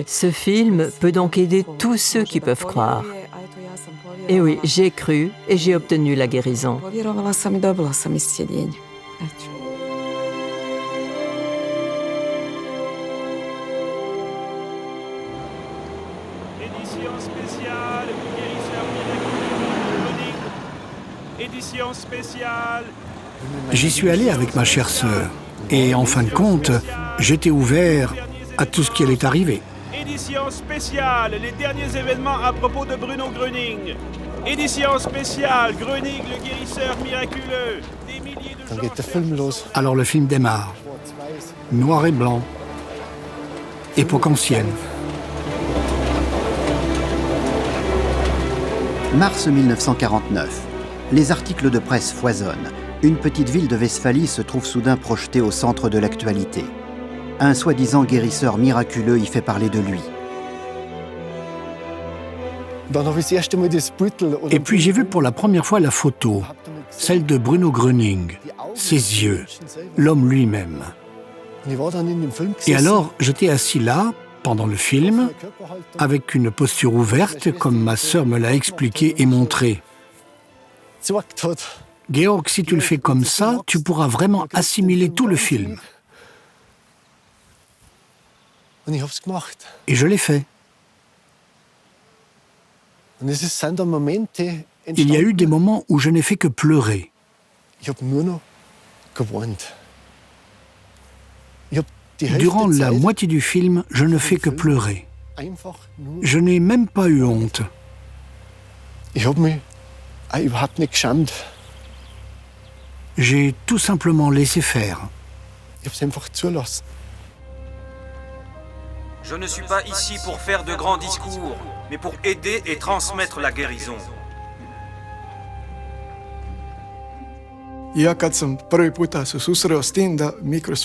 Ce film peut donc aider tous ceux qui peuvent croire. Et oui, j'ai cru et j'ai obtenu la guérison. Édition spéciale. J'y suis allé avec ma chère sœur. Et en fin de compte, j'étais ouvert à tout ce qui allait arriver. Édition spéciale, les derniers événements à propos de Bruno Gröning. Édition spéciale, Gröning, le guérisseur miraculeux. Des milliers de gens... Alors le film démarre. Noir et blanc. Époque ancienne. Mars 1949. Les articles de presse foisonnent. Une petite ville de Westphalie se trouve soudain projetée au centre de l'actualité. Un soi-disant guérisseur miraculeux y fait parler de lui. Et puis j'ai vu pour la première fois la photo, celle de Bruno Gröning, ses yeux, l'homme lui-même. Et alors j'étais assis là, pendant le film, avec une posture ouverte, comme ma sœur me l'a expliqué et montré. Georg, si tu le fais comme ça, tu pourras vraiment assimiler tout le film. Et je l'ai fait. Il y a eu des moments où je n'ai fait que pleurer. Durant la moitié du film, je ne fais que pleurer. Je n'ai même pas eu honte. J'ai tout simplement laissé faire. Je ne suis pas ici pour faire de grands discours, mais pour aider et transmettre la guérison.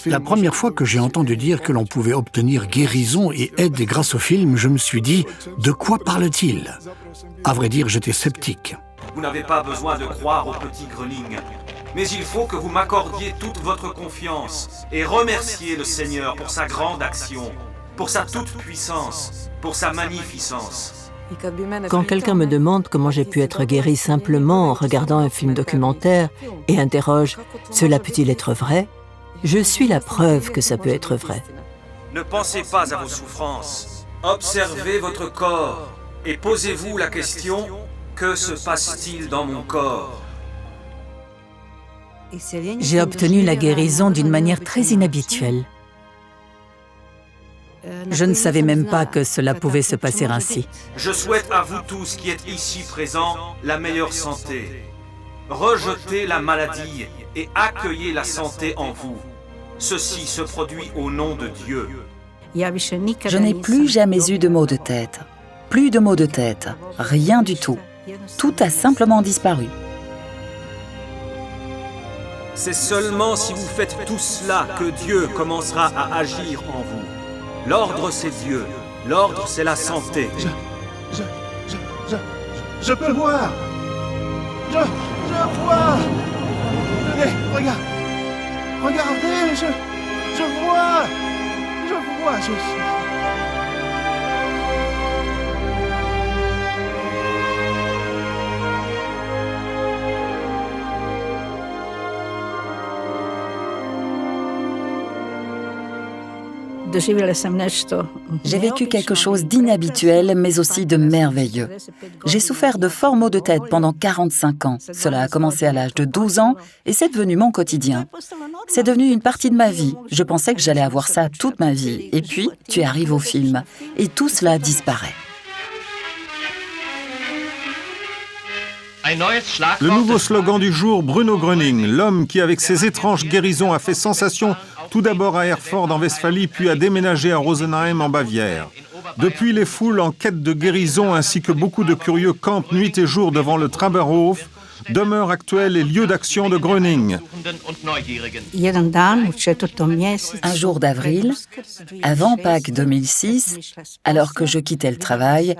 La première fois que j'ai entendu dire que l'on pouvait obtenir guérison et aide grâce au film, je me suis dit, de quoi parle-t-il? À vrai dire, j'étais sceptique. Vous n'avez pas besoin de croire au petit Gröning, mais il faut que vous m'accordiez toute votre confiance et remercier le Seigneur pour sa grande action, pour sa toute-puissance, pour sa magnificence. Quand quelqu'un me demande comment j'ai pu être guéri simplement en regardant un film documentaire et interroge « Cela peut-il être vrai ?», je suis la preuve que ça peut être vrai. Ne pensez pas à vos souffrances. Observez votre corps et posez-vous la question « Que se passe-t-il dans mon corps ?» J'ai obtenu la guérison d'une manière très inhabituelle. Je ne savais même pas que cela pouvait se passer ainsi. Je souhaite à vous tous qui êtes ici présents la meilleure santé. Rejetez la maladie et accueillez la santé en vous. Ceci se produit au nom de Dieu. Je n'ai plus jamais eu de maux de tête. Plus de maux de tête. Rien du tout. Tout a simplement disparu. C'est seulement si vous faites tout cela que Dieu commencera à agir en vous. L'ordre, c'est Dieu. L'ordre, c'est la santé. Je peux voir. Je vois. Tenez, regarde. Regardez, je vois. Je suis... J'ai vécu quelque chose d'inhabituel, mais aussi de merveilleux. J'ai souffert de forts maux de tête pendant 45 ans. Cela a commencé à l'âge de 12 ans et c'est devenu mon quotidien. C'est devenu une partie de ma vie. Je pensais que j'allais avoir ça toute ma vie. Et puis, tu arrives au film et tout cela disparaît. Le nouveau slogan du jour, Bruno Gröning, l'homme qui, avec ses étranges guérisons, a fait sensation tout d'abord à Erfurt en Westphalie, puis a déménagé à Rosenheim en Bavière. Depuis, les foules en quête de guérison ainsi que beaucoup de curieux campent nuit et jour devant le Trauberhof, demeure actuelle et lieu d'action de Gröning. Un jour d'avril, avant Pâques 2006, alors que je quittais le travail,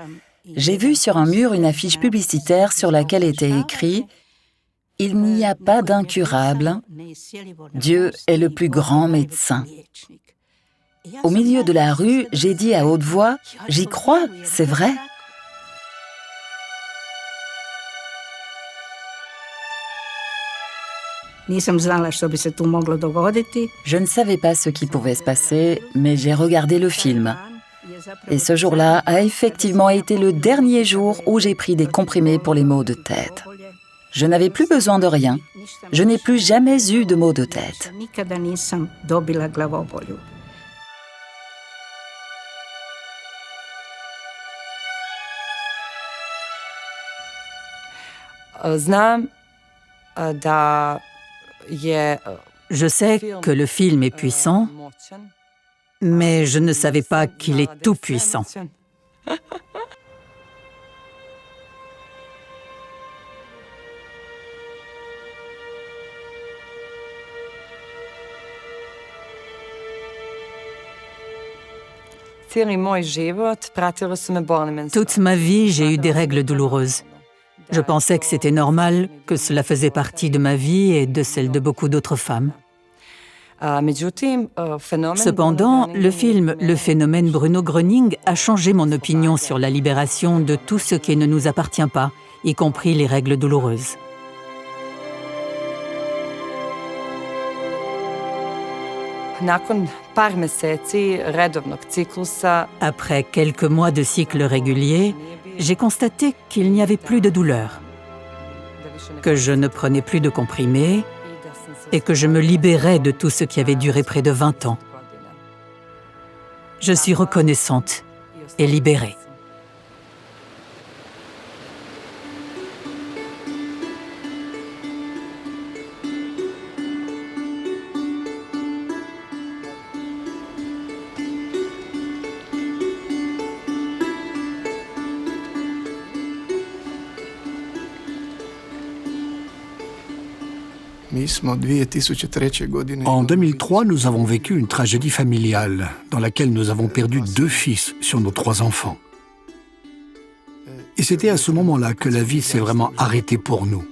j'ai vu sur un mur une affiche publicitaire sur laquelle était écrit « Il n'y a pas d'incurable, Dieu est le plus grand médecin ». Au milieu de la rue, j'ai dit à haute voix, « J'y crois, c'est vrai ». Je ne savais pas ce qui pouvait se passer, mais j'ai regardé le film. Et ce jour-là a effectivement été le dernier jour où j'ai pris des comprimés pour les maux de tête. Je n'avais plus besoin de rien. Je n'ai plus jamais eu de maux de tête. Je sais que le film est puissant, mais je ne savais pas qu'il est tout puissant. Toute ma vie, j'ai eu des règles douloureuses. Je pensais que c'était normal, que cela faisait partie de ma vie et de celle de beaucoup d'autres femmes. Cependant, le film Le phénomène Bruno Gröning a changé mon opinion sur la libération de tout ce qui ne nous appartient pas, y compris les règles douloureuses. Après quelques mois de cycle régulier, j'ai constaté qu'il n'y avait plus de douleur, que je ne prenais plus de comprimés et que je me libérais de tout ce qui avait duré près de 20 ans. Je suis reconnaissante et libérée. En 2003, nous avons vécu une tragédie familiale dans laquelle nous avons perdu 2 fils sur nos 3 enfants. Et c'était à ce moment-là que la vie s'est vraiment arrêtée pour nous.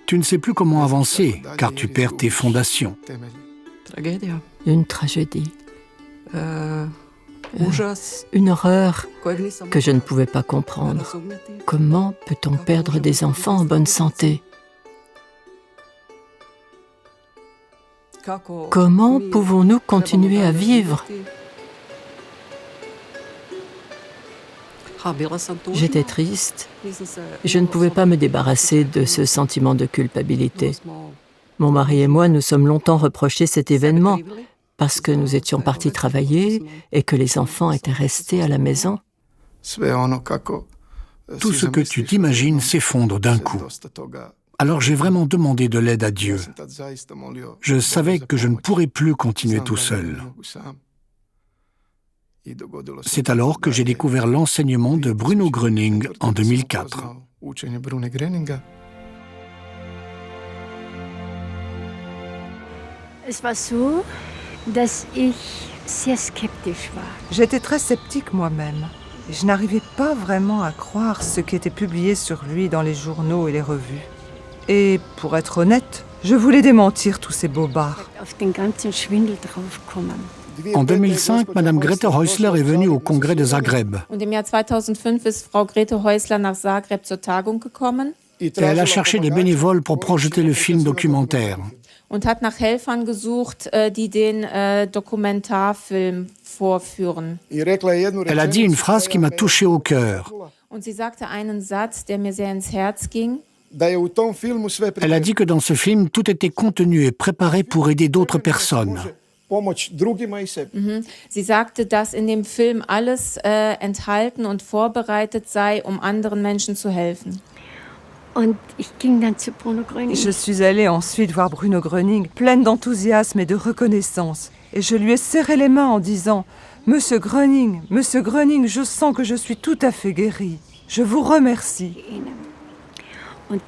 Tu ne sais plus comment avancer car tu perds tes fondations. Une tragédie. Une horreur que je ne pouvais pas comprendre. Comment peut-on perdre des enfants en bonne santé ? Comment pouvons-nous continuer à vivre ? J'étais triste. Je ne pouvais pas me débarrasser de ce sentiment de culpabilité. Mon mari et moi nous sommes longtemps reproché cet événement parce que nous étions partis travailler et que les enfants étaient restés à la maison. Tout ce que tu t'imagines s'effondre d'un coup. Alors j'ai vraiment demandé de l'aide à Dieu. Je savais que je ne pourrais plus continuer tout seul. C'est alors que j'ai découvert l'enseignement de Bruno Gröning en 2004. J'étais très sceptique moi-même. Je n'arrivais pas vraiment à croire ce qui était publié sur lui dans les journaux et les revues. Et pour être honnête, je voulais démentir tous ces bobards. En 2005, Madame Grete Häusler est venue au congrès de Zagreb. Et elle a cherché des bénévoles pour projeter le film documentaire. Elle a dit une phrase qui m'a touché au cœur. Elle a dit que dans ce film, tout était contenu et préparé pour aider d'autres personnes. Sie sagte, dass in dem Film alles enthalten und vorbereitet sei, anderen Menschen zu helfen. Je suis allée ensuite voir Bruno Gröning, pleine d'enthousiasme et de reconnaissance. Et je lui ai serré les mains en disant « Monsieur Gröning, je sens que je suis tout à fait guérie. Je vous remercie. » Et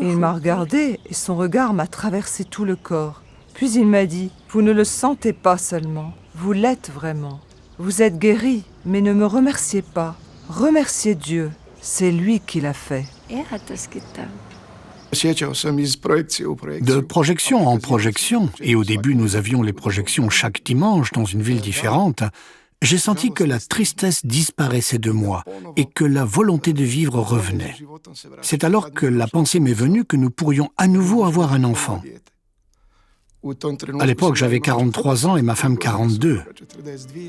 il m'a regardé et son regard m'a traversé tout le corps. Puis il m'a dit « Vous ne le sentez pas seulement, vous l'êtes vraiment. Vous êtes guéri, mais ne me remerciez pas. Remerciez Dieu, c'est lui qui l'a fait. » De projection en projection, et au début nous avions les projections chaque dimanche dans une ville différente, j'ai senti que la tristesse disparaissait de moi et que la volonté de vivre revenait. C'est alors que la pensée m'est venue que nous pourrions à nouveau avoir un enfant. À l'époque, j'avais 43 ans et ma femme 42.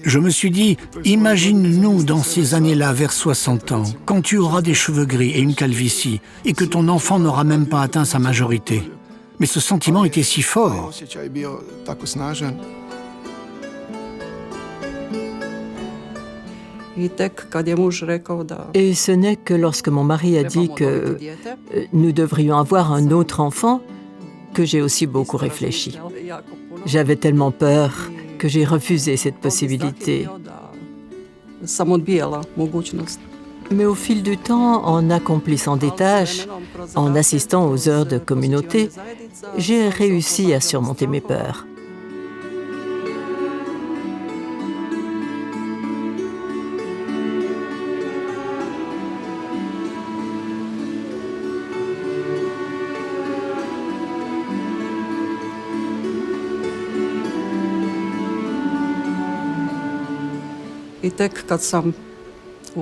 Je me suis dit, imagine-nous dans ces années-là, vers 60 ans, quand tu auras des cheveux gris et une calvitie, et que ton enfant n'aura même pas atteint sa majorité. Mais ce sentiment était si fort. Et ce n'est que lorsque mon mari a dit que nous devrions avoir un autre enfant que j'ai aussi beaucoup réfléchi. J'avais tellement peur que j'ai refusé cette possibilité. Mais au fil du temps, en accomplissant des tâches, en assistant aux heures de communauté, j'ai réussi à surmonter mes peurs.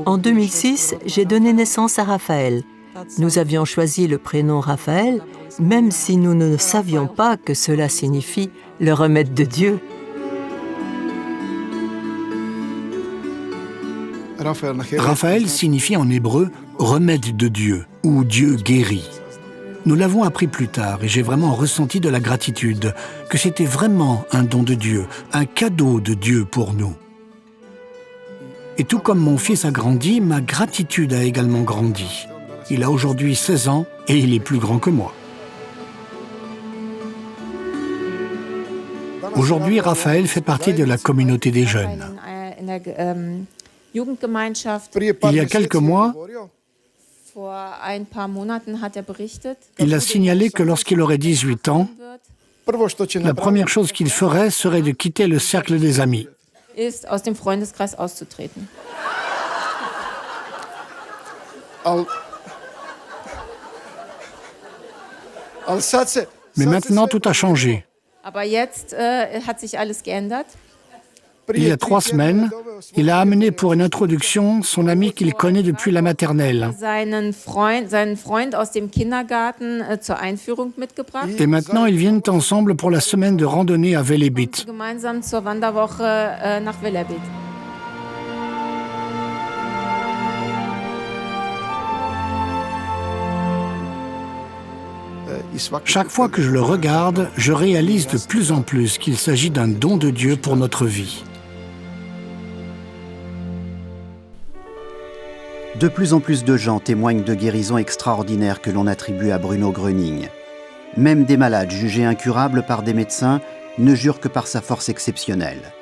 En 2006, j'ai donné naissance à Raphaël. Nous avions choisi le prénom Raphaël, même si nous ne savions pas que cela signifie le remède de Dieu. Raphaël signifie en hébreu « remède de Dieu » ou « Dieu guérit ». Nous l'avons appris plus tard et j'ai vraiment ressenti de la gratitude, que c'était vraiment un don de Dieu, un cadeau de Dieu pour nous. Et tout comme mon fils a grandi, ma gratitude a également grandi. Il a aujourd'hui 16 ans et il est plus grand que moi. Aujourd'hui, Raphaël fait partie de la communauté des jeunes. Il y a quelques mois, il a signalé que lorsqu'il aurait 18 ans, la première chose qu'il ferait serait de quitter le cercle des amis. Ist, aus dem Freundeskreis auszutreten. Mais maintenant, tout a changé. Aber jetzt hat sich alles geändert. Il y a 3 semaines, il a amené pour une introduction son ami qu'il connaît depuis la maternelle. Seinen Freund aus dem Kindergarten zur Einführung mitgebracht. Et maintenant, ils viennent ensemble pour la semaine de randonnée à Velebit. Gemeinsam zur Wanderwoche nach Velebit. Chaque fois que je le regarde, je réalise de plus en plus qu'il s'agit d'un don de Dieu pour notre vie. De plus en plus de gens témoignent de guérisons extraordinaires que l'on attribue à Bruno Gröning. Même des malades jugés incurables par des médecins ne jurent que par sa force exceptionnelle.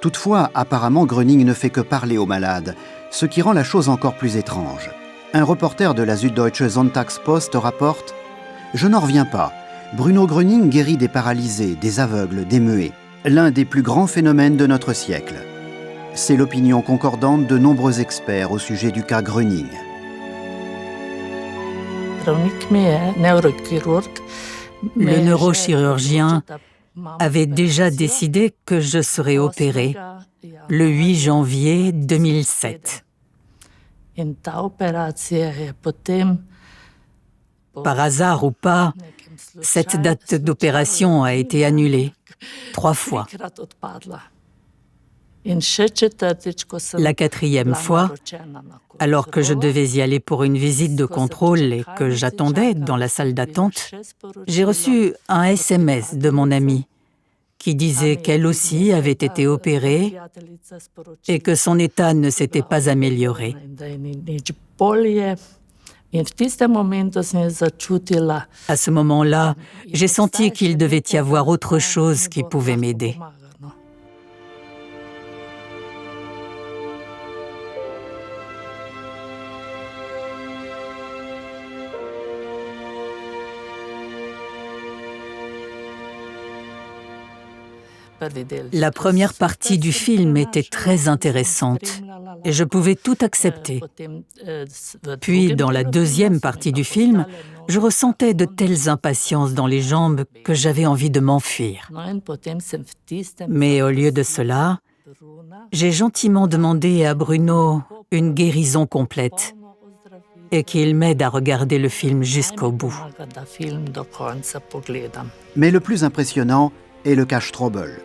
Toutefois, apparemment, Gröning ne fait que parler aux malades, ce qui rend la chose encore plus étrange. Un reporter de la Süddeutsche Sonntagspost rapporte « Je n'en reviens pas. Bruno Gröning guérit des paralysés, des aveugles, des muets. L'un des plus grands phénomènes de notre siècle. » C'est l'opinion concordante de nombreux experts au sujet du cas Gröning. Le neurochirurgien avait déjà décidé que je serais opérée le 8 janvier 2007. Par hasard ou pas, cette date d'opération a été annulée 3 fois. La 4e fois, alors que je devais y aller pour une visite de contrôle et que j'attendais dans la salle d'attente, j'ai reçu un SMS de mon amie qui disait qu'elle aussi avait été opérée et que son état ne s'était pas amélioré. À ce moment-là, j'ai senti qu'il devait y avoir autre chose qui pouvait m'aider. La première partie du film était très intéressante et je pouvais tout accepter. Puis, dans la deuxième partie du film, je ressentais de telles impatiences dans les jambes que j'avais envie de m'enfuir. Mais au lieu de cela, j'ai gentiment demandé à Bruno une guérison complète et qu'il m'aide à regarder le film jusqu'au bout. Mais le plus impressionnant est le cas Strobel.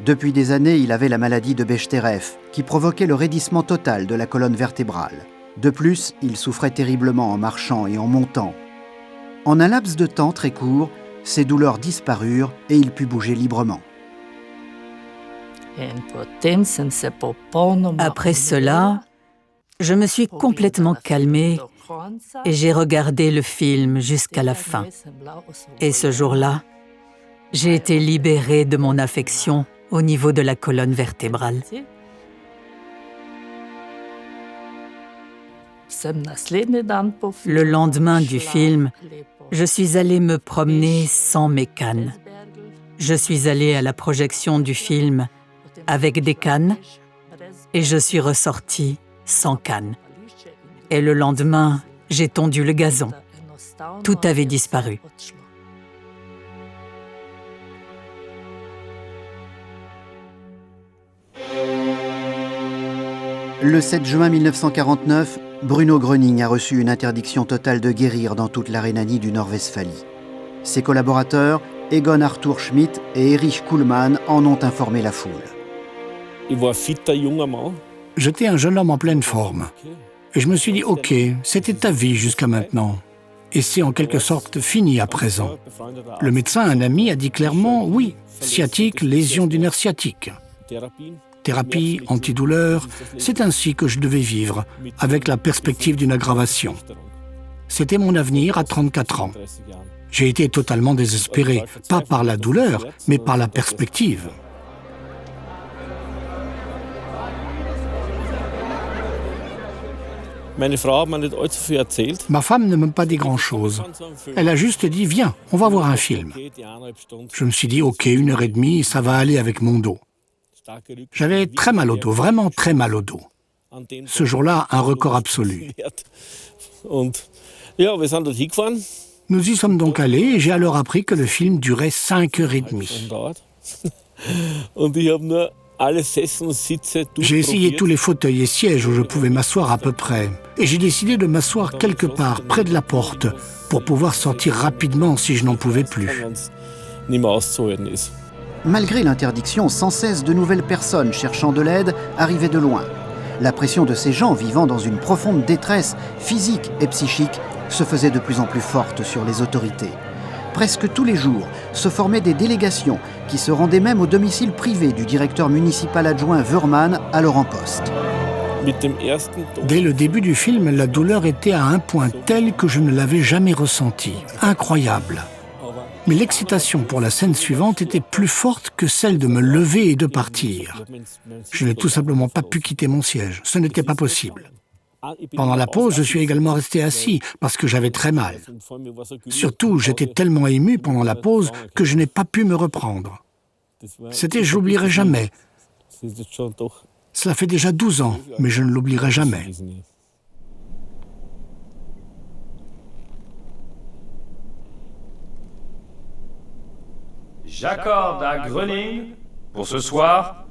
Depuis des années, il avait la maladie de Bechterew, qui provoquait le raidissement total de la colonne vertébrale. De plus, il souffrait terriblement en marchant et en montant. En un laps de temps très court, ses douleurs disparurent et il put bouger librement. Après cela, je me suis complètement calmée et j'ai regardé le film jusqu'à la fin. Et ce jour-là, j'ai été libérée de mon affection au niveau de la colonne vertébrale. Le lendemain du film, je suis allée me promener sans mes cannes. Je suis allée à la projection du film avec des cannes et je suis ressortie sans cannes. Et le lendemain, j'ai tondu le gazon. Tout avait disparu. Le 7 juin 1949, Bruno Gröning a reçu une interdiction totale de guérir dans toute la Rhénanie du Nord-Westphalie. Ses collaborateurs, Egon Arthur Schmidt et Erich Kuhlmann, en ont informé la foule. J'étais un jeune homme en pleine forme. Et je me suis dit, ok, c'était ta vie jusqu'à maintenant. Et c'est en quelque sorte fini à présent. Le médecin, un ami, a dit clairement, oui, sciatique, lésion du nerf sciatique. Thérapie, antidouleur, c'est ainsi que je devais vivre, avec la perspective d'une aggravation. C'était mon avenir à 34 ans. J'ai été totalement désespéré, pas par la douleur, mais par la perspective. Ma femme ne m'a pas dit grand-chose. Elle a juste dit, viens, on va voir un film. Je me suis dit, ok, 1h30, ça va aller avec mon dos. J'avais très mal au dos, vraiment très mal au dos. Ce jour-là, un record absolu. Nous y sommes donc allés et j'ai alors appris que le film durait 5h30. J'ai essayé tous les fauteuils et sièges où je pouvais m'asseoir à peu près. Et j'ai décidé de m'asseoir quelque part, près de la porte, pour pouvoir sortir rapidement si je n'en pouvais plus. Malgré l'interdiction, sans cesse de nouvelles personnes cherchant de l'aide arrivaient de loin. La pression de ces gens vivant dans une profonde détresse physique et psychique se faisait de plus en plus forte sur les autorités. Presque tous les jours se formaient des délégations qui se rendaient même au domicile privé du directeur municipal adjoint Wörmann, alors en poste. Dès le début du film, la douleur était à un point tel que je ne l'avais jamais ressentie. Incroyable. Mais l'excitation pour la scène suivante était plus forte que celle de me lever et de partir. Je n'ai tout simplement pas pu quitter mon siège. Ce n'était pas possible. Pendant la pause, je suis également resté assis parce que j'avais très mal. Surtout, j'étais tellement ému pendant la pause que je n'ai pas pu me reprendre. C'était, je l'oublierai jamais. Cela fait déjà 12 ans, mais je ne l'oublierai jamais. J'accorde à Gröning, pour ce soir,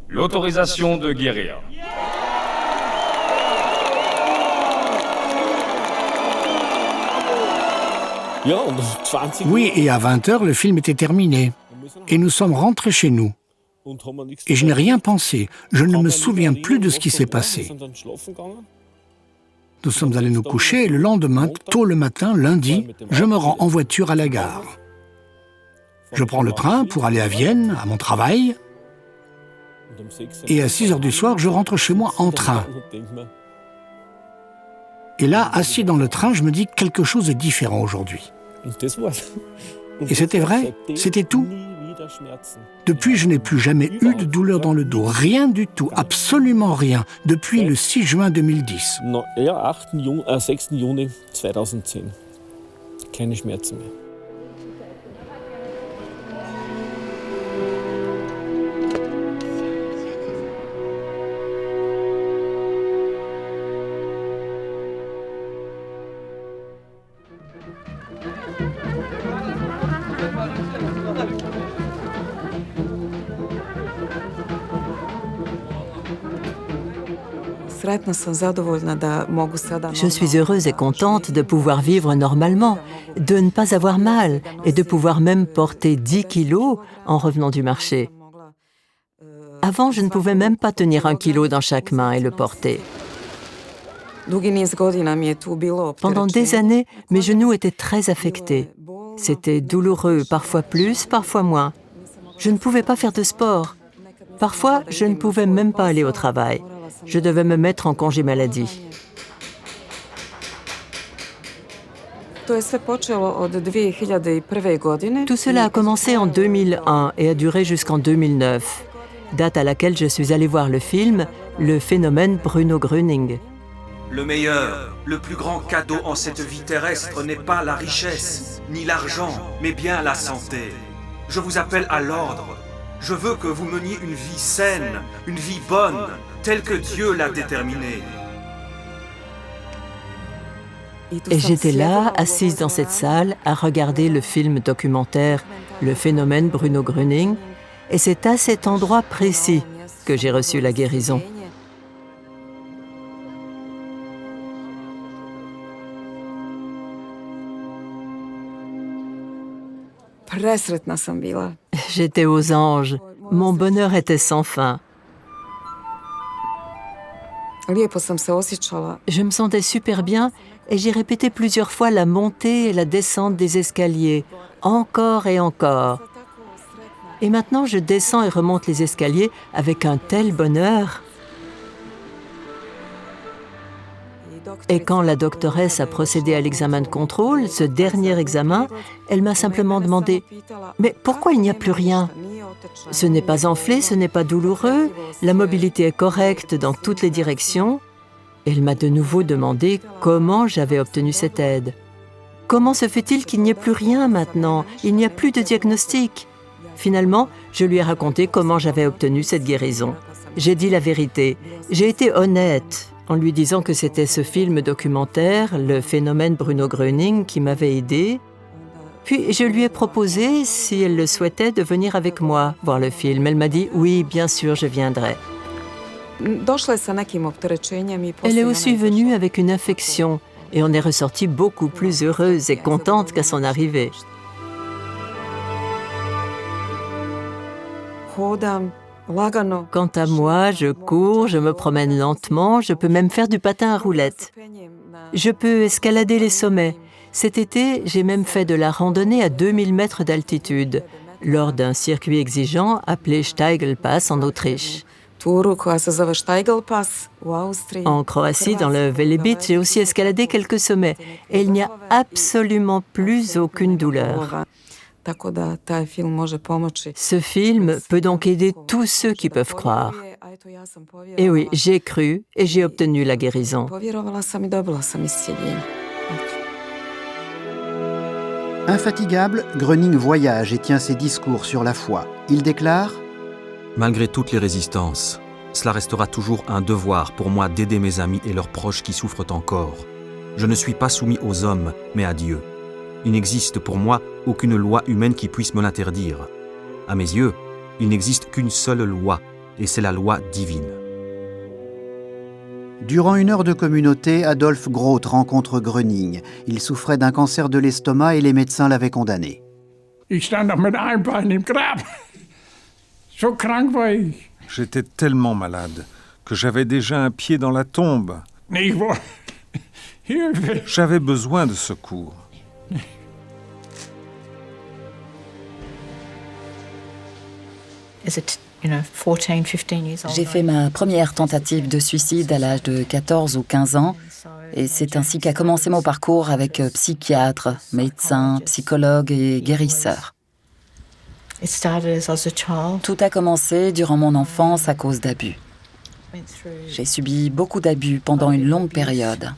l'autorisation de guérir. Oui, et à 20h, le film était terminé. Et nous sommes rentrés chez nous. Et je n'ai rien pensé. Je ne me souviens plus de ce qui s'est passé. Nous sommes allés nous coucher et le lendemain, tôt le matin, lundi, je me rends en voiture à la gare. Je prends le train pour aller à Vienne, à mon travail. Et à 6h du soir, je rentre chez moi en train. Et là, assis dans le train, je me dis que quelque chose est différent aujourd'hui. Et c'était vrai, c'était tout. Depuis, je n'ai plus jamais eu de douleur dans le dos, rien du tout, absolument rien, depuis le 6 juin 2010. Je suis heureuse et contente de pouvoir vivre normalement, de ne pas avoir mal et de pouvoir même porter 10 kilos en revenant du marché. Avant, je ne pouvais même pas tenir 1 kilo dans chaque main et le porter. Pendant des années, mes genoux étaient très affectés. C'était douloureux, parfois plus, parfois moins. Je ne pouvais pas faire de sport. Parfois, je ne pouvais même pas aller au travail. Je devais me mettre en congé maladie. Tout cela a commencé en 2001 et a duré jusqu'en 2009, date à laquelle je suis allée voir le film « Le phénomène Bruno Gröning ». Le meilleur, le plus grand cadeau en cette vie terrestre n'est pas la richesse, ni l'argent, mais bien la santé. Je vous appelle à l'ordre. Je veux que vous meniez une vie saine, une vie bonne, telle que Dieu l'a déterminée. Et j'étais là, assise dans cette salle, à regarder le film documentaire « Le phénomène Bruno Gröning », et c'est à cet endroit précis que j'ai reçu la guérison. J'étais aux anges. Mon bonheur était sans fin. Je me sentais super bien et j'ai répété plusieurs fois la montée et la descente des escaliers, encore et encore. Et maintenant, je descends et remonte les escaliers avec un tel bonheur. Et quand la doctoresse a procédé à l'examen de contrôle, ce dernier examen, elle m'a simplement demandé « Mais pourquoi il n'y a plus rien ? Ce n'est pas enflé, ce n'est pas douloureux, la mobilité est correcte dans toutes les directions. » Elle m'a de nouveau demandé comment j'avais obtenu cette aide. Comment se fait-il qu'il n'y ait plus rien maintenant ? Il n'y a plus de diagnostic. Finalement, je lui ai raconté comment j'avais obtenu cette guérison. J'ai dit la vérité. J'ai été honnête en lui disant que c'était ce film documentaire, Le phénomène Bruno Gröning, qui m'avait aidé. Puis je lui ai proposé, si elle le souhaitait, de venir avec moi voir le film. Elle m'a dit « Oui, bien sûr, je viendrai ». Elle est aussi venue avec une infection et on est ressorti beaucoup plus heureuse et contente qu'à son arrivée. Quant à moi, je cours, je me promène lentement, je peux même faire du patin à roulettes. Je peux escalader les sommets. Cet été, j'ai même fait de la randonnée à 2000 mètres d'altitude, lors d'un circuit exigeant appelé Steigelpass en Autriche. En Croatie, dans le Velebit, j'ai aussi escaladé quelques sommets et il n'y a absolument plus aucune douleur. Ce film peut donc aider tous ceux qui peuvent croire. Et oui, j'ai cru et j'ai obtenu la guérison. Infatigable, Gröning voyage et tient ses discours sur la foi. Il déclare : Malgré toutes les résistances, cela restera toujours un devoir pour moi d'aider mes amis et leurs proches qui souffrent encore. Je ne suis pas soumis aux hommes, mais à Dieu. Il n'existe pour moi aucune loi humaine qui puisse me l'interdire. À mes yeux, il n'existe qu'une seule loi, et c'est la loi divine. Durant une heure de communauté, Adolf Groth rencontre Gröning. Il souffrait d'un cancer de l'estomac et les médecins l'avaient condamné. J'étais tellement malade que j'avais déjà un pied dans la tombe. J'avais besoin de secours. J'ai fait ma première tentative de suicide à l'âge de 14 ou 15 ans et c'est ainsi qu'a commencé mon parcours avec psychiatre, médecin, psychologue et guérisseur. Tout a commencé durant mon enfance à cause d'abus. J'ai subi beaucoup d'abus pendant une longue période.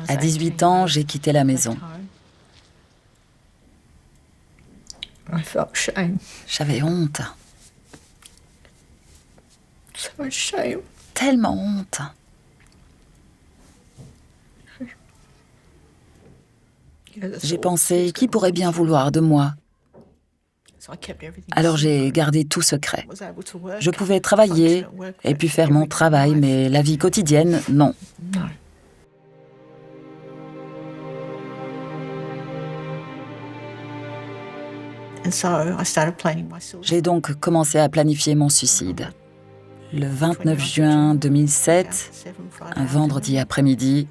À 18 ans, j'ai quitté la maison. J'avais honte. Tellement honte. J'ai pensé, qui pourrait bien vouloir de moi? Alors j'ai gardé tout secret. Je pouvais travailler et puis faire mon travail, mais la vie quotidienne, non. J'ai donc commencé à planifier mon suicide. Le 29 juin 2007, un vendredi après-midi,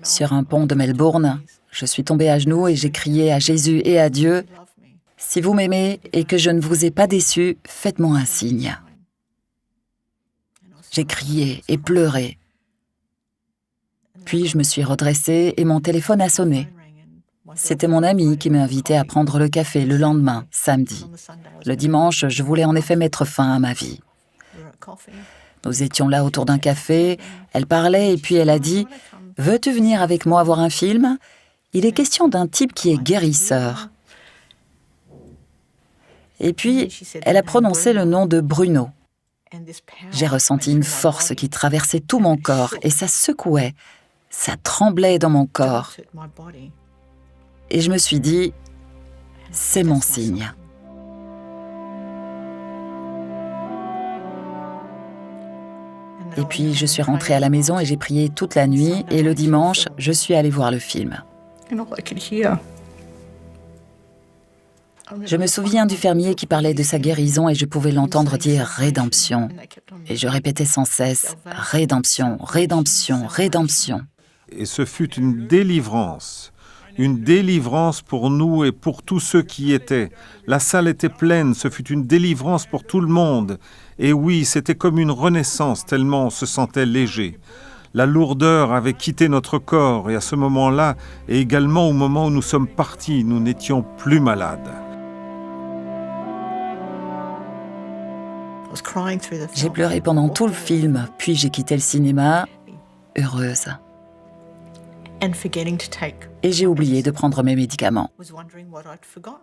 sur un pont de Melbourne, je suis tombée à genoux et j'ai crié à Jésus et à Dieu, « Si vous m'aimez et que je ne vous ai pas déçu, faites-moi un signe. » J'ai crié et pleuré. Puis je me suis redressée et mon téléphone a sonné. C'était mon ami qui m'invitait à prendre le café le lendemain, samedi. Le dimanche, je voulais en effet mettre fin à ma vie. Nous étions là autour d'un café, elle parlait et puis elle a dit « Veux-tu venir avec moi voir un film ? Il est question d'un type qui est guérisseur. » Et puis, elle a prononcé le nom de Bruno. J'ai ressenti une force qui traversait tout mon corps et ça secouait, ça tremblait dans mon corps. Et je me suis dit, c'est mon signe. Et puis, je suis rentrée à la maison et j'ai prié toute la nuit. Et le dimanche, je suis allée voir le film. Je me souviens du fermier qui parlait de sa guérison et je pouvais l'entendre dire « rédemption ». Et je répétais sans cesse « rédemption, rédemption, rédemption ». Et ce fut une délivrance pour nous et pour tous ceux qui y étaient. La salle était pleine, ce fut une délivrance pour tout le monde. Et oui, c'était comme une renaissance, tellement on se sentait léger. La lourdeur avait quitté notre corps et à ce moment-là, et également au moment où nous sommes partis, nous n'étions plus malades. J'ai pleuré pendant tout le film, puis j'ai quitté le cinéma, heureuse. Et j'ai oublié de prendre mes médicaments.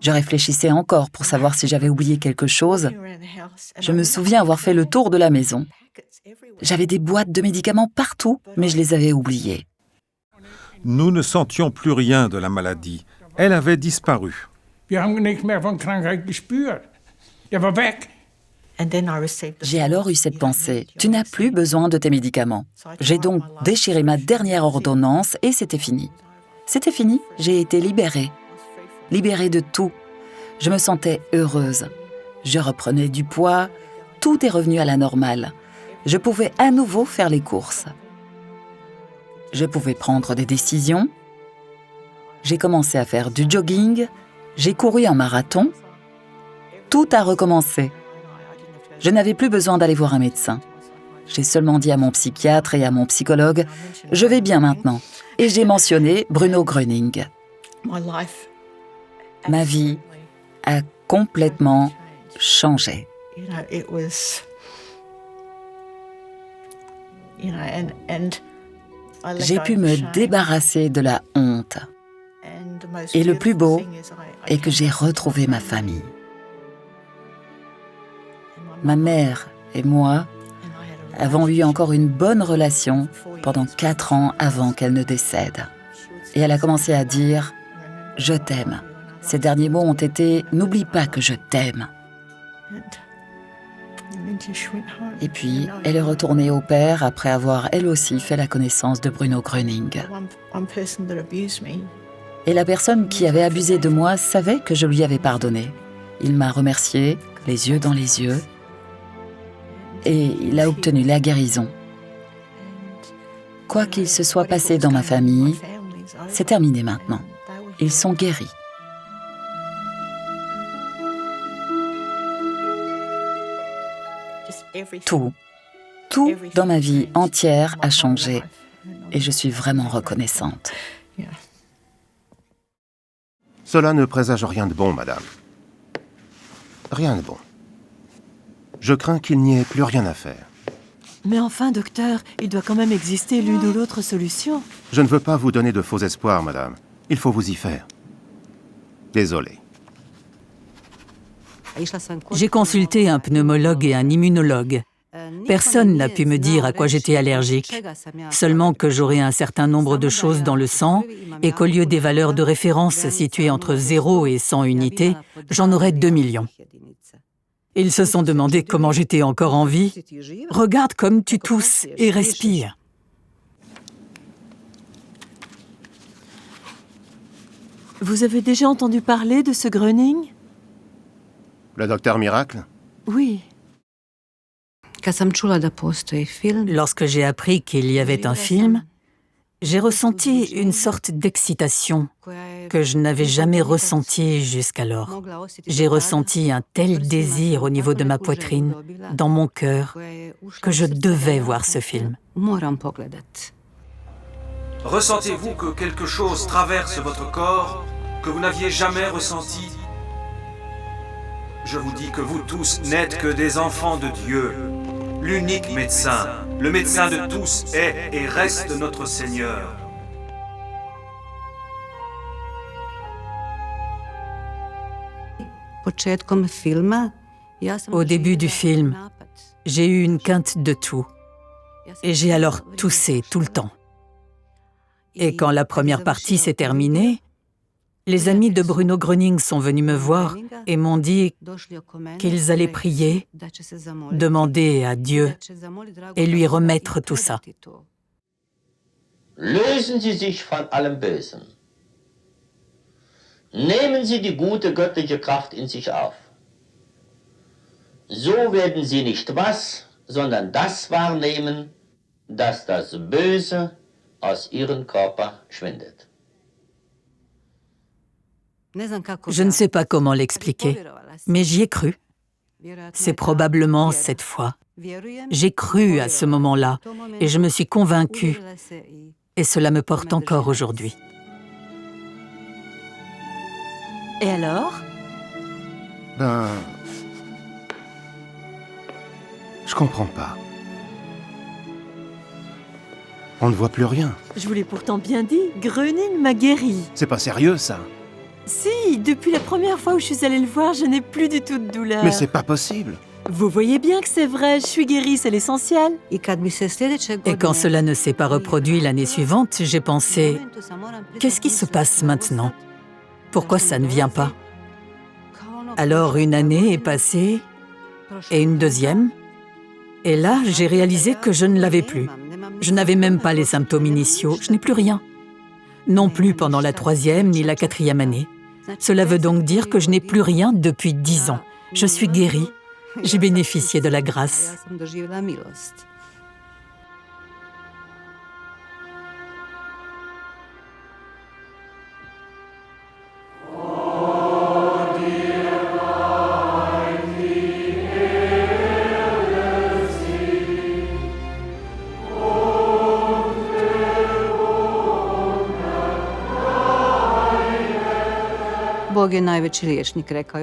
Je réfléchissais encore pour savoir si j'avais oublié quelque chose. Je me souviens avoir fait le tour de la maison. J'avais des boîtes de médicaments partout, mais je les avais oubliées. Nous ne sentions plus rien de la maladie. Elle avait disparu. J'ai alors eu cette pensée, tu n'as plus besoin de tes médicaments. J'ai donc déchiré ma dernière ordonnance et c'était fini. C'était fini, j'ai été libérée. Libérée de tout. Je me sentais heureuse. Je reprenais du poids, tout est revenu à la normale. Je pouvais à nouveau faire les courses. Je pouvais prendre des décisions. J'ai commencé à faire du jogging, j'ai couru un marathon. Tout a recommencé. Je n'avais plus besoin d'aller voir un médecin. J'ai seulement dit à mon psychiatre et à mon psychologue « Je vais bien maintenant ». Et j'ai mentionné Bruno Gröning. Ma vie a complètement changé. J'ai pu me débarrasser de la honte. Et le plus beau est que j'ai retrouvé ma famille. Ma mère et moi avons eu encore une bonne relation pendant 4 ans avant qu'elle ne décède. Et elle a commencé à dire « Je t'aime ». Ses derniers mots ont été « N'oublie pas que je t'aime ». Et puis, elle est retournée au père après avoir elle aussi fait la connaissance de Bruno Gröning. Et la personne qui avait abusé de moi savait que je lui avais pardonné. Il m'a remercié, les yeux dans les yeux, et il a obtenu la guérison. Quoi qu'il se soit passé dans ma famille, c'est terminé maintenant. Ils sont guéris. Tout dans ma vie entière a changé et je suis vraiment reconnaissante. Cela ne présage rien de bon, madame. Rien de bon. Je crains qu'il n'y ait plus rien à faire. Mais enfin, docteur, il doit quand même exister l'une ou l'autre solution. Je ne veux pas vous donner de faux espoirs, madame. Il faut vous y faire. Désolé. J'ai consulté un pneumologue et un immunologue. Personne n'a pu me dire à quoi j'étais allergique, seulement que j'aurais un certain nombre de choses dans le sang et qu'au lieu des valeurs de référence situées entre 0 et 100 unités, j'en aurais 2 millions. Ils se sont demandé comment j'étais encore en vie. Regarde comme tu tousses et respires. Vous avez déjà entendu parler de ce Gröning? Le docteur Miracle? Oui. Lorsque j'ai appris qu'il y avait un film, j'ai ressenti une sorte d'excitation que je n'avais jamais ressentie jusqu'alors. J'ai ressenti un tel désir au niveau de ma poitrine, dans mon cœur, que je devais voir ce film. Ressentez-vous que quelque chose traverse votre corps que vous n'aviez jamais ressenti? Je vous dis que vous tous n'êtes que des enfants de Dieu. L'unique médecin, le médecin de tous est et reste notre Seigneur. Au début du film, j'ai eu une quinte de toux et j'ai alors toussé tout le temps. Et quand la première partie s'est terminée, les amis de Bruno Gröning sont venus me voir et m'ont dit qu'ils allaient prier, demander à Dieu et lui remettre tout ça. Lösen Sie sich von allem Bösen. Nehmen Sie die gute göttliche Kraft in sich auf. So werden Sie nicht was, sondern das wahrnehmen, dass das Böse aus Ihrem Körper schwindet. Je ne sais pas comment l'expliquer, mais j'y ai cru. C'est probablement cette fois. J'ai cru à ce moment-là et je me suis convaincue et cela me porte encore aujourd'hui. Et alors? Je comprends pas. On ne voit plus rien. Je vous l'ai pourtant bien dit, Gröning m'a guéri. C'est pas sérieux, ça. Si, depuis la première fois où je suis allée le voir, je n'ai plus du tout de douleur. Mais c'est pas possible. Vous voyez bien que c'est vrai, je suis guérie, c'est l'essentiel. Et quand cela ne s'est pas reproduit l'année suivante, j'ai pensé, qu'est-ce qui se passe maintenant? Pourquoi ça ne vient pas? Alors une année est passée, et une deuxième, et là j'ai réalisé que je ne l'avais plus. Je n'avais même pas les symptômes initiaux, je n'ai plus rien. Non plus pendant la 3e ni la 4e année. Cela veut donc dire que je n'ai plus rien depuis 10 ans. Je suis guérie. J'ai bénéficié de la grâce.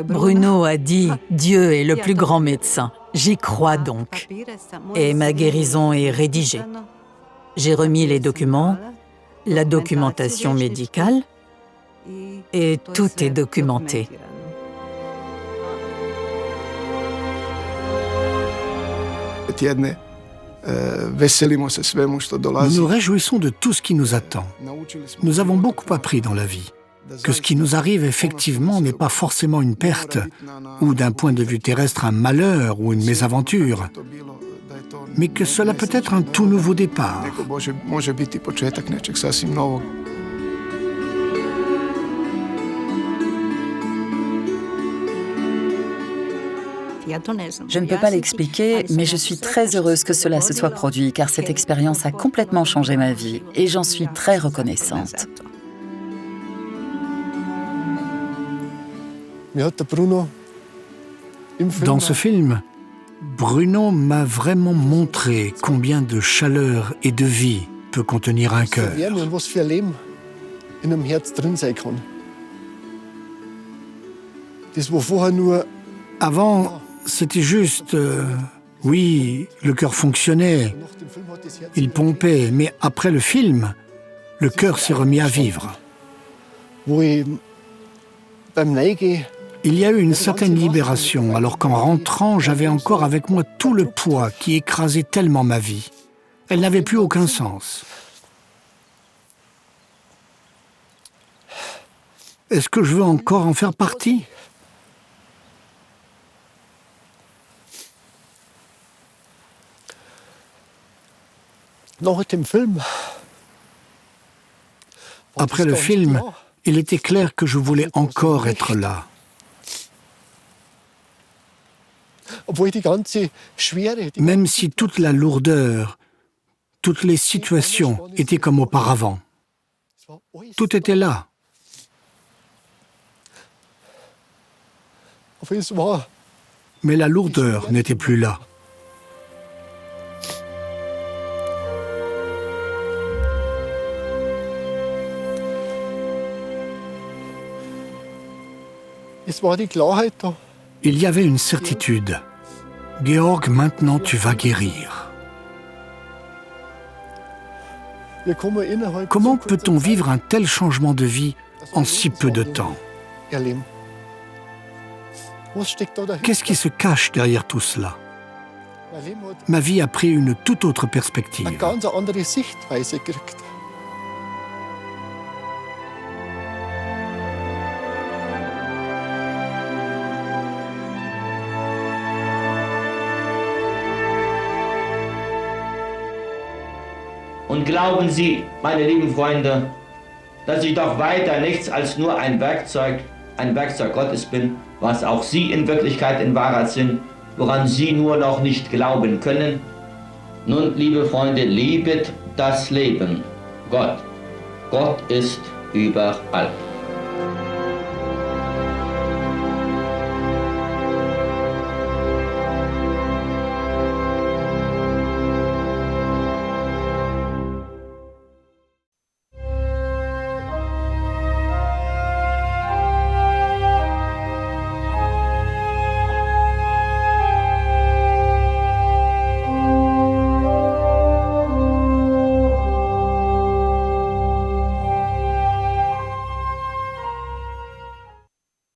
Bruno a dit « Dieu est le plus grand médecin ». J'y crois donc. Et ma guérison est rédigée. J'ai remis les documents, la documentation médicale, et tout est documenté. Nous nous réjouissons de tout ce qui nous attend. Nous avons beaucoup appris dans la vie. Que ce qui nous arrive effectivement n'est pas forcément une perte, ou d'un point de vue terrestre un malheur ou une mésaventure, mais que cela peut être un tout nouveau départ. Je ne peux pas l'expliquer, mais je suis très heureuse que cela se soit produit, car cette expérience a complètement changé ma vie, et j'en suis très reconnaissante. Dans ce film, Bruno m'a vraiment montré combien de chaleur et de vie peut contenir un cœur. Avant, c'était juste... oui, le cœur fonctionnait, il pompait, mais après le film, le cœur s'est remis à vivre. Il y a eu une certaine libération, alors qu'en rentrant, j'avais encore avec moi tout le poids qui écrasait tellement ma vie. Elle n'avait plus aucun sens. Est-ce que je veux encore en faire partie ? Après le film, il était clair que je voulais encore être là. Même si toute la lourdeur, toutes les situations étaient comme auparavant. Tout était là. Mais la lourdeur n'était plus là. Il y avait une certitude. Georg, maintenant tu vas guérir. Comment peut-on vivre un tel changement de vie en si peu de temps? Qu'est-ce qui se cache derrière tout cela? Ma vie a pris une toute autre perspective. Und glauben Sie, meine lieben Freunde, dass ich doch weiter nichts als nur ein Werkzeug Gottes bin, was auch Sie in Wirklichkeit in Wahrheit sind, woran Sie nur noch nicht glauben können? Nun, liebe Freunde, liebet das Leben. Gott ist überall.